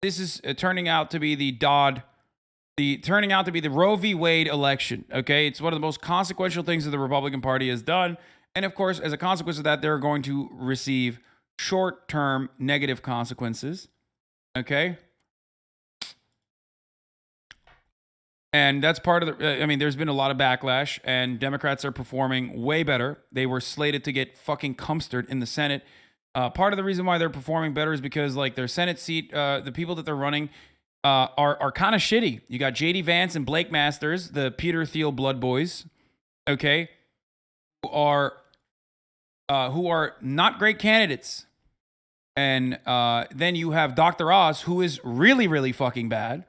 this is turning out to be turning out to be the Roe v. Wade election. Okay, it's one of the most consequential things that the Republican Party has done, and of course, as a consequence of that, they're going to receive short-term negative consequences. Okay. And that's part of the, I mean, there's been a lot of backlash, and Democrats are performing way better. They were slated to get fucking cumstered in the Senate. Part of the reason why they're performing better is because, like, their Senate seat, the people that they're running are kind of shitty. You got J.D. Vance and Blake Masters, the Peter Thiel Blood Boys, okay, who are not great candidates. And then you have Dr. Oz, who is really, really fucking bad.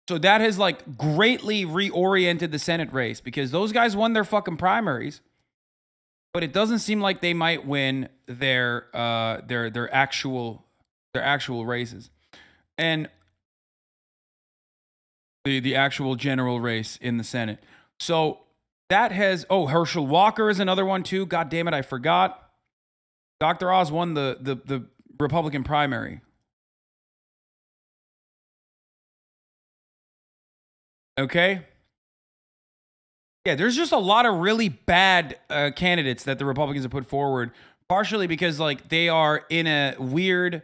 So that has, like, greatly reoriented the Senate race, because those guys won their fucking primaries, but it doesn't seem like they might win their actual races, and the actual general race in the Senate. So that has, Herschel Walker is another one too. God damn it, I forgot. Dr. Oz won the Republican primary. Okay. Yeah, there's just a lot of really bad candidates that the Republicans have put forward, partially because, like, they're in a weird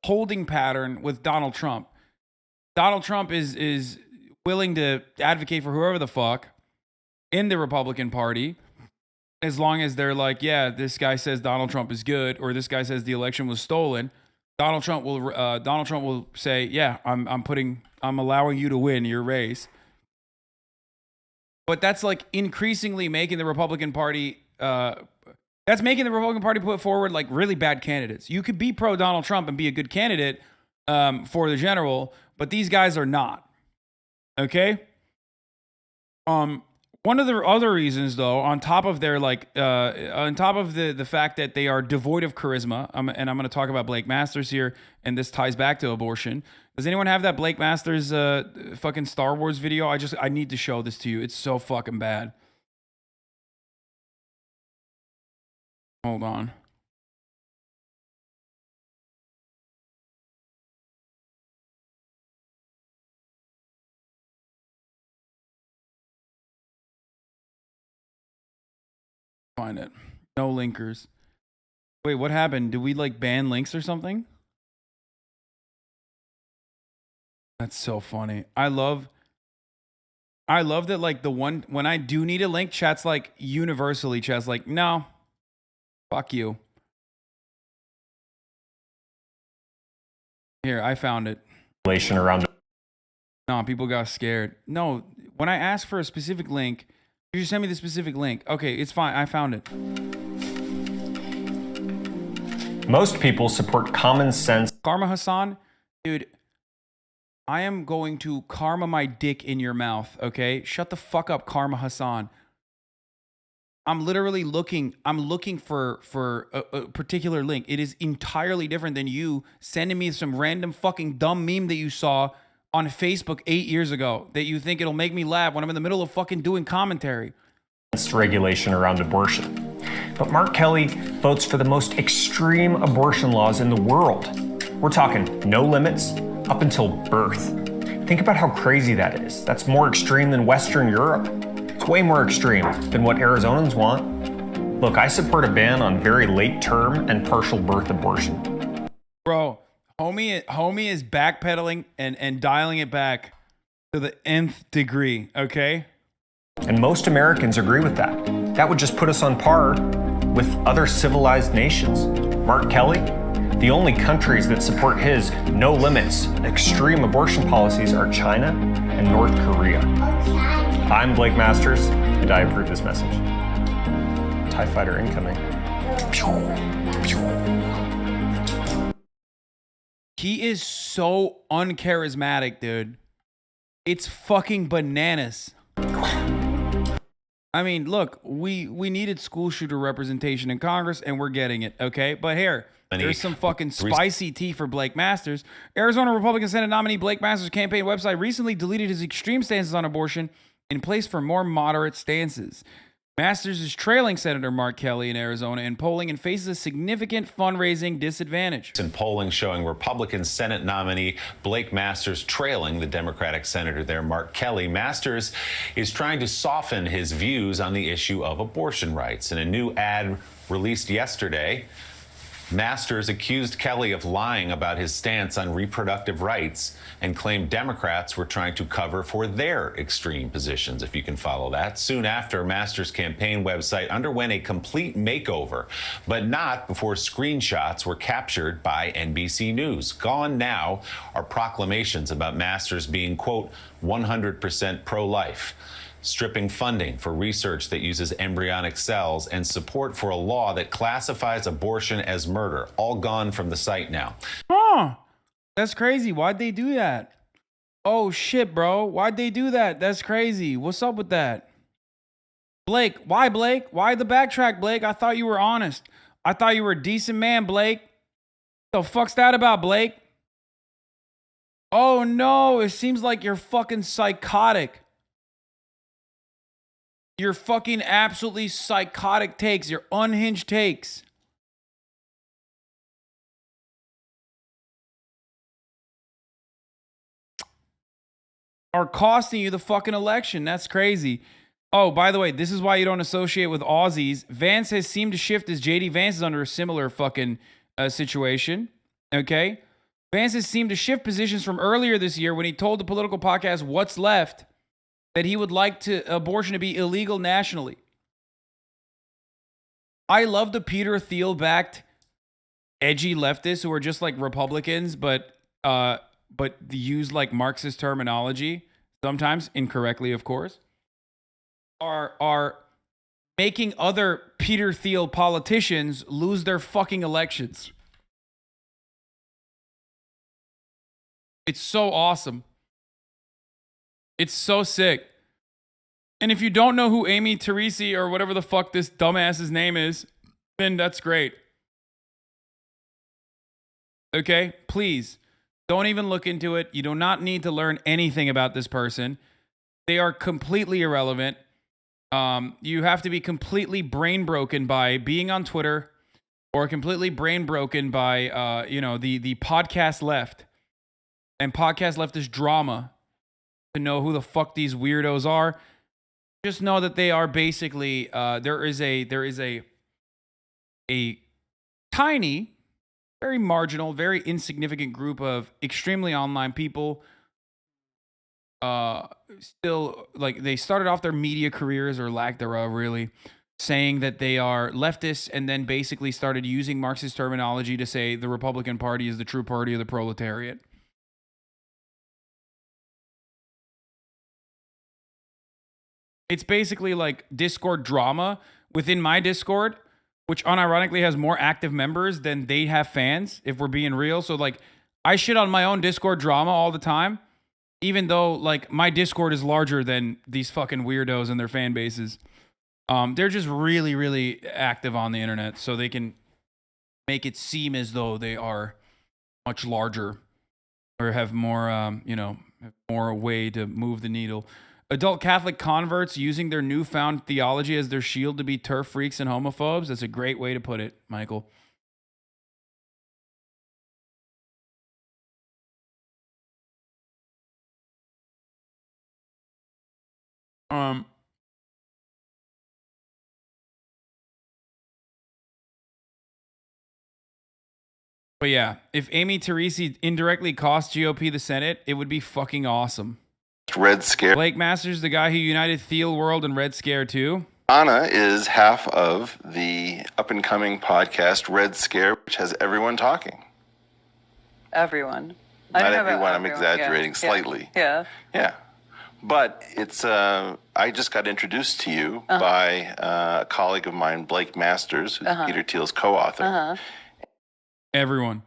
holding pattern with Donald Trump. Donald Trump is willing to advocate for whoever the fuck in the Republican Party, as long as they're like, yeah, this guy says Donald Trump is good, or this guy says the election was stolen. Donald Trump will say, yeah, I'm allowing you to win your race. But that's, like, increasingly making the Republican Party put forward, like, really bad candidates. You could be pro Donald Trump and be a good candidate for the general, but these guys are not. Okay? One of the other reasons, though, on top of their, like, on top of the fact that they are devoid of charisma, and I'm going to talk about Blake Masters here, and this ties back to abortion. Does anyone have that Blake Masters fucking Star Wars video? I need to show this to you. It's so fucking bad. Hold on. Find it. No linkers. Wait, what happened? Did we, like, ban links or something? That's so funny. I love that, like, when I do need a link, chat's like, universally, chat's like, no, fuck you. Here, I found it. Around. No, people got scared. No, when I ask for a specific link, you just send me the specific link. Okay, it's fine. I found it. Most people support common sense. Karma Hasan, dude, I am going to karma my dick in your mouth, okay? Shut the fuck up, Karma Hasan. I'm literally looking for a particular link. It is entirely different than you sending me some random fucking dumb meme that you saw on Facebook 8 years ago that you think it'll make me laugh when I'm in the middle of fucking doing commentary. Regulation around abortion. But Mark Kelly votes for the most extreme abortion laws in the world. We're talking no limits up until birth. Think about how crazy that is. That's more extreme than Western Europe. It's way more extreme than what Arizonans want. Look, I support a ban on very late term and partial birth abortion. Bro, homie is backpedaling and dialing it back to the nth degree, okay? And most Americans agree with that. That would just put us on par with other civilized nations. Mark Kelly, the only countries that support his no limits extreme abortion policies are China and North Korea. I'm Blake Masters, and I approve this message. TIE fighter incoming. He is so uncharismatic, dude. It's fucking bananas. I mean, look, we needed school shooter representation in Congress, and we're getting it, okay? But here, there's some fucking spicy tea for Blake Masters. Arizona Republican Senate nominee Blake Masters' campaign website recently deleted his extreme stances on abortion in place for more moderate stances. Masters is trailing Senator Mark Kelly in Arizona in polling and faces a significant fundraising disadvantage. In polling showing Republican Senate nominee Blake Masters trailing the Democratic senator there, Mark Kelly. Masters is trying to soften his views on the issue of abortion rights. In a new ad released yesterday, Masters accused Kelly of lying about his stance on reproductive rights and claimed Democrats were trying to cover for their extreme positions, if you can follow that. Soon after, Masters' campaign website underwent a complete makeover, but not before screenshots were captured by NBC News. Gone now are proclamations about Masters being, quote, 100% pro-life, stripping funding for research that uses embryonic cells, and support for a law that classifies abortion as murder. All gone from the site now. Huh. That's crazy. Why'd they do that? Oh, shit, bro. Why'd they do that? That's crazy. What's up with that? Blake. Why, Blake? Why the backtrack, Blake? I thought you were honest. I thought you were a decent man, Blake. The fuck's that about, Blake? Oh, no. It seems like you're fucking psychotic. Your fucking absolutely psychotic takes, your unhinged takes. Are costing you the fucking election. That's crazy. Oh, by the way, this is why you don't associate with Aussies. Vance has seemed to shift as JD Vance is under a similar fucking situation. Okay? Vance has seemed to shift positions from earlier this year when he told the political podcast What's Left that he would like abortion to be illegal nationally. I love the Peter Thiel-backed edgy leftists who are just like Republicans, but use like Marxist terminology, sometimes incorrectly, of course, are making other Peter Thiel politicians lose their fucking elections. It's so awesome. It's so sick. And if you don't know who Amy Teresi or whatever the fuck this dumbass's name is, then that's great. Okay? Please, don't even look into it. You do not need to learn anything about this person. They are completely irrelevant. You have to be completely brain broken by being on Twitter or completely brain broken by, the podcast left and podcast leftist drama to know who the fuck these weirdos are. Just know that they are basically there is a tiny, very marginal, very insignificant group of extremely online people. Still, like, they started off their media careers or lack thereof, really, saying that they are leftists, and then basically started using Marxist terminology to say the Republican Party is the true party of the proletariat. It's basically like Discord drama within my Discord, which unironically has more active members than they have fans, if we're being real. So, like, I shit on my own Discord drama all the time, even though, like, my Discord is larger than these fucking weirdos and their fan bases. They're just really, really active on the internet, so they can make it seem as though they are much larger or have more, more way to move the needle. Adult Catholic converts using their newfound theology as their shield to be turf freaks and homophobes. That's a great way to put it, Michael. But yeah, if Amy Teresi indirectly cost GOP the Senate, it would be fucking awesome. Red Scare. Blake Masters, the guy who united Thiel World and Red Scare too. Anna is half of the up-and-coming podcast Red Scare, which has everyone talking. Everyone. Not everyone, I'm exaggerating slightly. Yeah. Yeah. But it's, I just got introduced to you by a colleague of mine, Blake Masters, who's Peter Thiel's co-author. Everyone,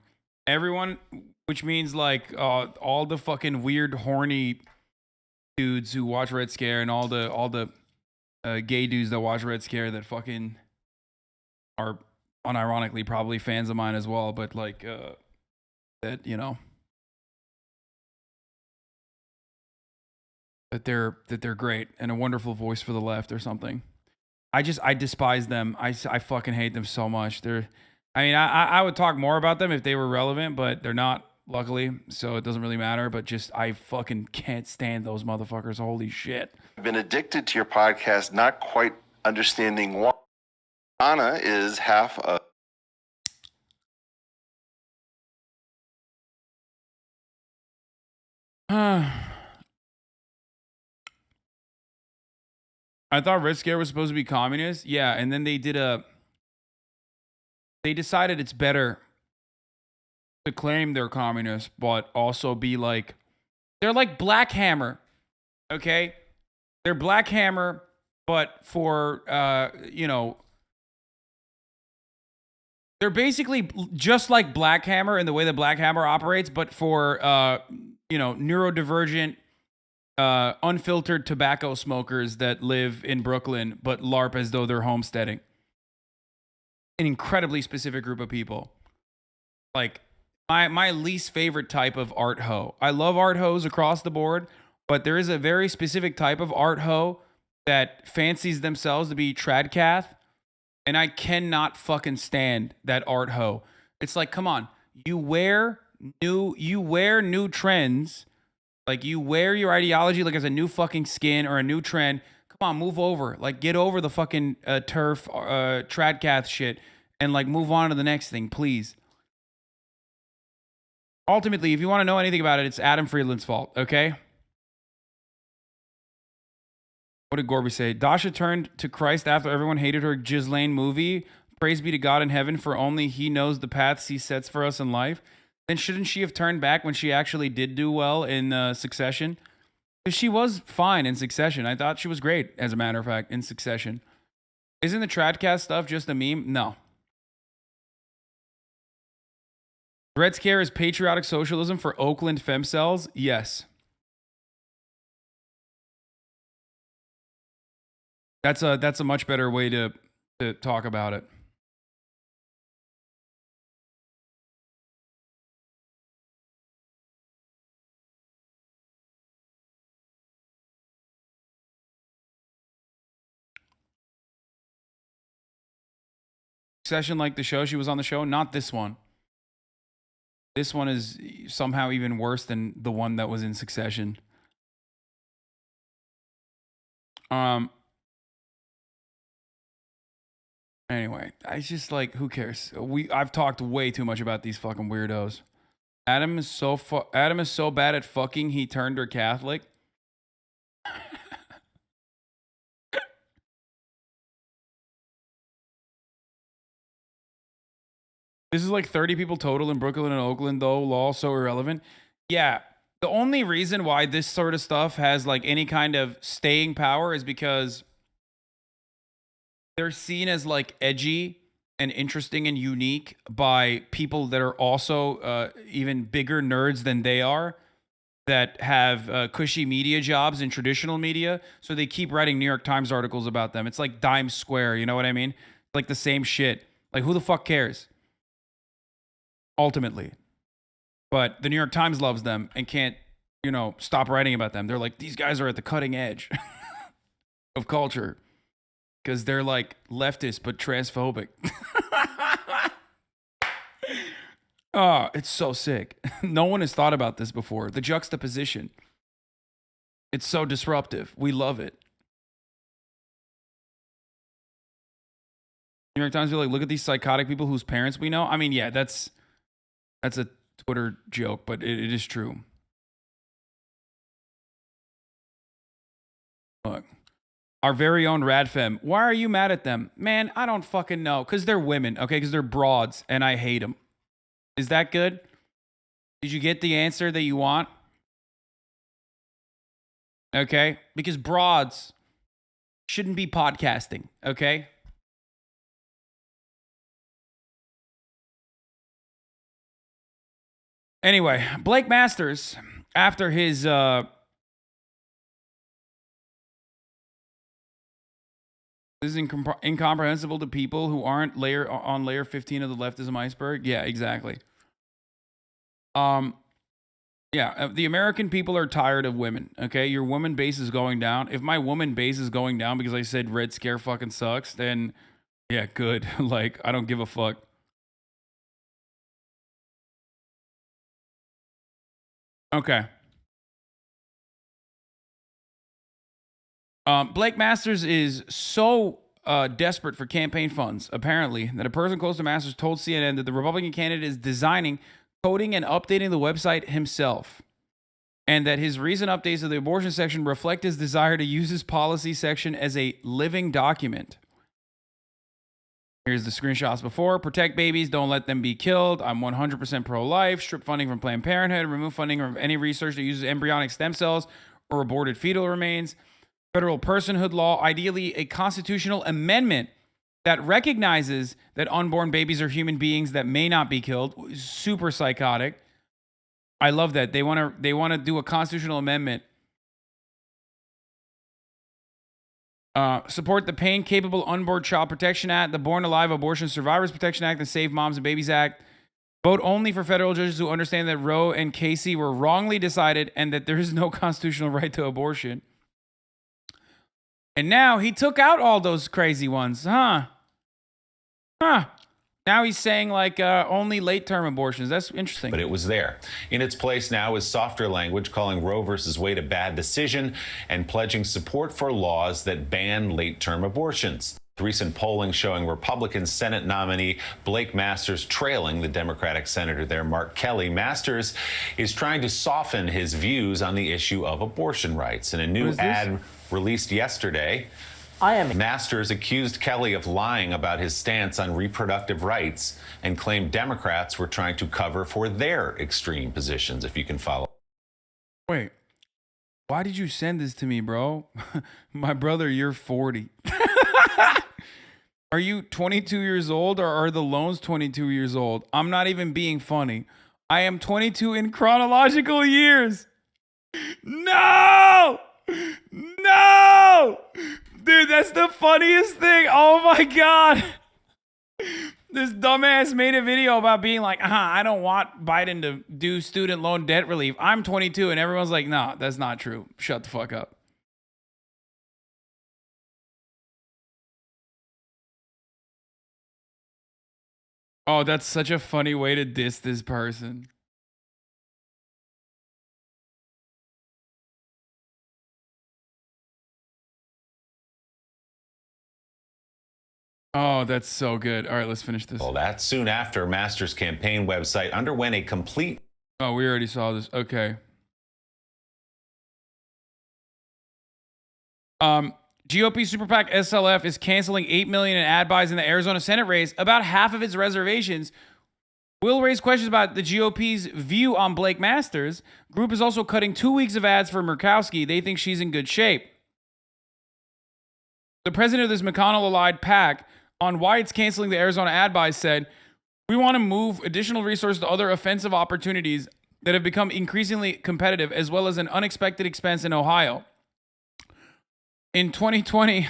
which means like all the fucking weird, horny dudes who watch Red Scare and all the gay dudes that watch Red Scare that fucking are unironically probably fans of mine as well, but like that, you know, that they're great and a wonderful voice for the left or something. I despise them. I fucking hate them so much. I would talk more about them if they were relevant, but they're not, luckily, so it doesn't really matter. But just, I fucking can't stand those motherfuckers. Holy shit. I've been addicted to your podcast, not quite understanding why. Anna is half a. I thought Red Scare was supposed to be communist. Yeah, and then they decided it's better to claim they're communist, but also be like, they're like Black Hammer, okay? They're Black Hammer, but for, they're basically just like Black Hammer in the way that Black Hammer operates, but for, neurodivergent, unfiltered tobacco smokers that live in Brooklyn, but LARP as though they're homesteading. An incredibly specific group of people. Like, my least favorite type of art hoe. I love art hoes across the board, but there is a very specific type of art hoe that fancies themselves to be tradcath, and I cannot fucking stand that art hoe. It's like, come on, you wear new trends, like you wear your ideology like as a new fucking skin or a new trend. Come on, move over. Like, get over the fucking turf tradcath shit and like move on to the next thing, please. Ultimately, if you want to know anything about it, it's Adam Friedland's fault, okay? What did Gorby say? Dasha turned to Christ after everyone hated her Ghislaine movie. Praise be to God in heaven, for only he knows the paths he sets for us in life. Then shouldn't she have turned back when she actually did do well in Succession? Because she was fine in Succession. I thought she was great, as a matter of fact, in Succession. Isn't the Tradcast stuff just a meme? No. Red Scare is patriotic socialism for Oakland femcells? Yes. That's a much better way to talk about it. Succession, like the show, she was on the show, not this one. This one is somehow even worse than the one that was in Succession. Anyway, I just like, who cares? I've talked way too much about these fucking weirdos. Adam is so bad at fucking he turned her Catholic. This is like 30 people total in Brooklyn and Oakland, though. Lol, so irrelevant. Yeah, the only reason why this sort of stuff has like any kind of staying power is because they're seen as like edgy and interesting and unique by people that are also even bigger nerds than they are, that have cushy media jobs in traditional media. So they keep writing New York Times articles about them. It's like Dime Square, you know what I mean? Like the same shit. Like, who the fuck cares? Ultimately. But the New York Times loves them and can't, stop writing about them. They're like, these guys are at the cutting edge of culture. Because they're like leftist but transphobic. Oh, it's so sick. No one has thought about this before. The juxtaposition. It's so disruptive. We love it. New York Times be like, look at these psychotic people whose parents we know. I mean, yeah, that's a Twitter joke, but it is true. Look. Our very own Radfem. Why are you mad at them? Man, I don't fucking know. Because they're women, okay? Because they're broads, and I hate them. Is that good? Did you get the answer that you want? Okay? Because broads shouldn't be podcasting, okay? Anyway, Blake Masters, after his... This is incomprehensible to people who aren't on layer 15 of the leftism iceberg. Yeah, exactly. Yeah, the American people are tired of women, okay? Your woman base is going down. If my woman base is going down because I said Red Scare fucking sucks, then yeah, good. Like, I don't give a fuck. Okay. Blake Masters is so desperate for campaign funds, apparently, that a person close to Masters told CNN that the Republican candidate is designing, coding, and updating the website himself, and that his recent updates of the abortion section reflect his desire to use his policy section as a living document. Here's the screenshots before. Protect babies, don't let them be killed. I'm 100% pro-life. Strip funding from Planned Parenthood. Remove funding from any research that uses embryonic stem cells or aborted fetal remains. Federal personhood law, ideally a constitutional amendment that recognizes that unborn babies are human beings that may not be killed. Super psychotic. I love that. They want to do a constitutional amendment. Support the Pain Capable Unborn Child Protection Act, the Born Alive Abortion Survivors Protection Act, the Save Moms and Babies Act. Vote only for federal judges who understand that Roe and Casey were wrongly decided and that there is no constitutional right to abortion. And now he took out all those crazy ones, huh? Now he's saying like only late-term abortions. That's interesting. But it was there. In its place now is softer language calling Roe versus Wade a bad decision and pledging support for laws that ban late-term abortions. Recent polling showing Republican Senate nominee Blake Masters trailing the Democratic senator there, Mark Kelly. Masters is trying to soften his views on the issue of abortion rights. In a new ad released yesterday, Masters accused Kelly of lying about his stance on reproductive rights and claimed Democrats were trying to cover for their extreme positions, if you can follow. Wait, why did you send this to me, bro? My brother, you're 40. Are you 22 years old or are the loans 22 years old? I'm not even being funny. I am 22 in chronological years. No! No! Dude, that's the funniest thing. Oh my God. This dumbass made a video about being like, I don't want Biden to do student loan debt relief. I'm 22 and everyone's like, no, that's not true. Shut the fuck up. Oh, that's such a funny way to diss this person. Oh, that's so good. All right, let's finish this. Well, that soon after Masters' campaign website underwent a complete... Oh, we already saw this. Okay. GOP Super PAC SLF is canceling $8 million in ad buys in the Arizona Senate race. About half of its reservations will raise questions about the GOP's view on Blake Masters. Group is also cutting 2 weeks of ads for Murkowski. They think she's in good shape. The president of this McConnell-allied PAC on why it's canceling the Arizona ad buys said, "We want to move additional resources to other offensive opportunities that have become increasingly competitive, as well as an unexpected expense in Ohio." In 2020,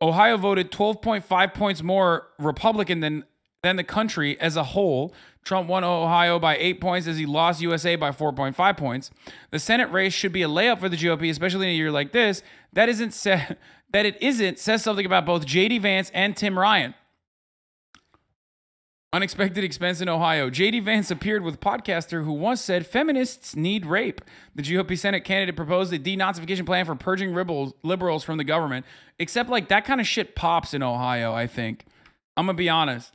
Ohio voted 12.5 points more Republican than the country as a whole. Trump won Ohio by 8 points as he lost USA by 4.5 points. The Senate race should be a layup for the GOP, especially in a year like this. That it isn't says something about both J.D. Vance and Tim Ryan. Unexpected expense in Ohio. J.D. Vance appeared with podcaster who once said feminists need rape. The GOP Senate candidate proposed a denazification plan for purging liberals from the government. Except like that kind of shit pops in Ohio, I think. I'm going to be honest.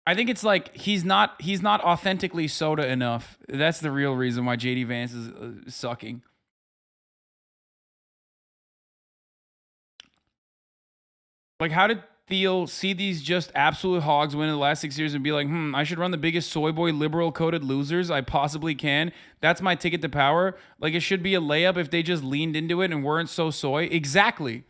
I think it's like he's not authentically soda enough. That's the real reason why J.D. Vance is sucking. Like, how did Thiel see these just absolute hogs win in the last 6 years and be like, I should run the biggest soy boy liberal coded losers I possibly can. That's my ticket to power. Like, it should be a layup if they just leaned into it and weren't so soy. Exactly.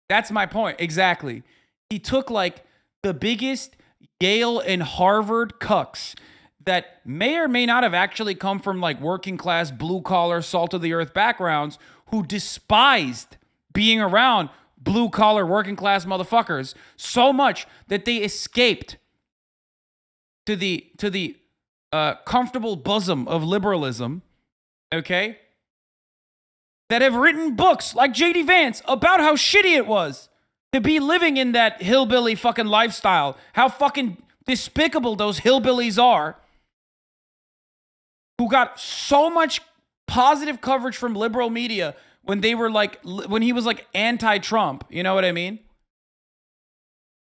That's my point. Exactly. He took like the biggest Yale and Harvard cucks that may or may not have actually come from like working class, blue collar, salt of the earth backgrounds who despised being around blue collar, working class motherfuckers so much that they escaped to the comfortable bosom of liberalism, okay, that have written books like J.D. Vance about how shitty it was to be living in that hillbilly fucking lifestyle, how fucking despicable those hillbillies are, who got so much positive coverage from liberal media when they were like, when he was like anti-Trump, you know what I mean?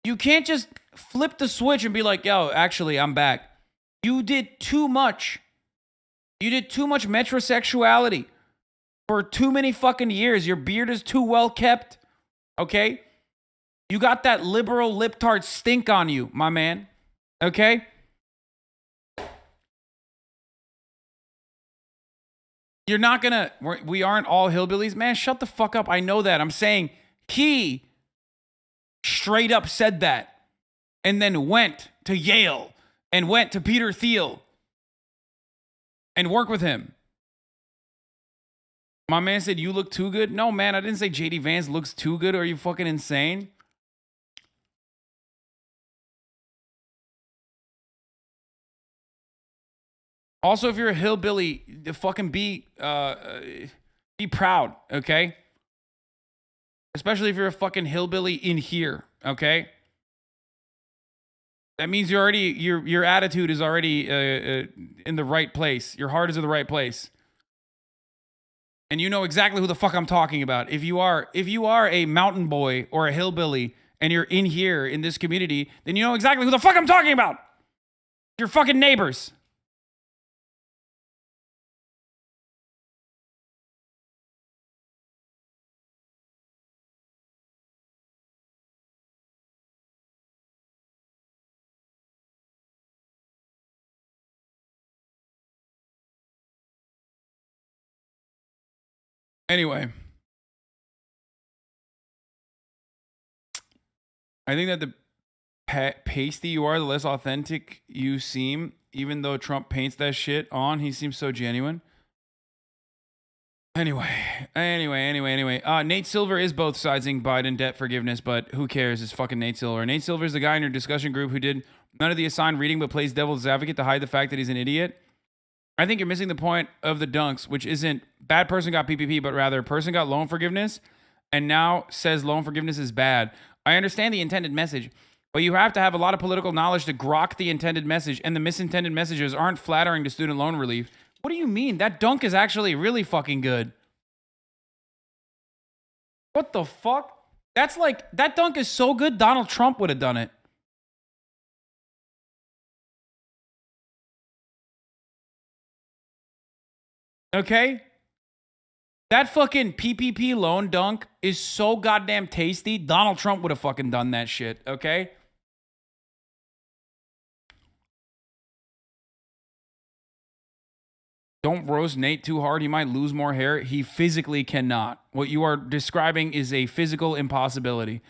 You can't just flip the switch and be like, yo, actually, I'm back. You did too much. You did too much metrosexuality for too many fucking years. Your beard is too well kept, okay? You got that liberal lip-tart stink on you, my man, okay? You're not gonna, we aren't all hillbillies. Man, shut the fuck up. I know that. I'm saying he straight up said that and then went to Yale and went to Peter Thiel and worked with him. My man said, you look too good. No, man, I didn't say J.D. Vance looks too good. Are you fucking insane? Also, if you're a hillbilly, fucking be proud, okay? Especially if you're a fucking hillbilly in here, okay? That means you're already, your attitude is already in the right place. Your heart is in the right place. And you know exactly who the fuck I'm talking about. If you are a mountain boy or a hillbilly and you're in here in this community, then you know exactly who the fuck I'm talking about. Your fucking neighbors. Anyway, I think that the pasty you are, the less authentic you seem. Even though Trump paints that shit on, he seems so genuine. Anyway. Nate Silver is both siding Biden debt forgiveness, but who cares? It's fucking Nate Silver. Nate Silver is the guy in your discussion group who did none of the assigned reading but plays devil's advocate to hide the fact that he's an idiot. I think you're missing the point of the dunks, which isn't bad person got PPP, but rather person got loan forgiveness and now says loan forgiveness is bad. I understand the intended message, but you have to have a lot of political knowledge to grok the intended message, and the misintended messages aren't flattering to student loan relief. What do you mean? That dunk is actually really fucking good. What the fuck? That's like, that dunk is so good, Donald Trump would have done it. Okay? That fucking PPP loan dunk is so goddamn tasty. Donald Trump would have fucking done that shit, okay? Don't roast Nate too hard. He might lose more hair. He physically cannot. What you are describing is a physical impossibility.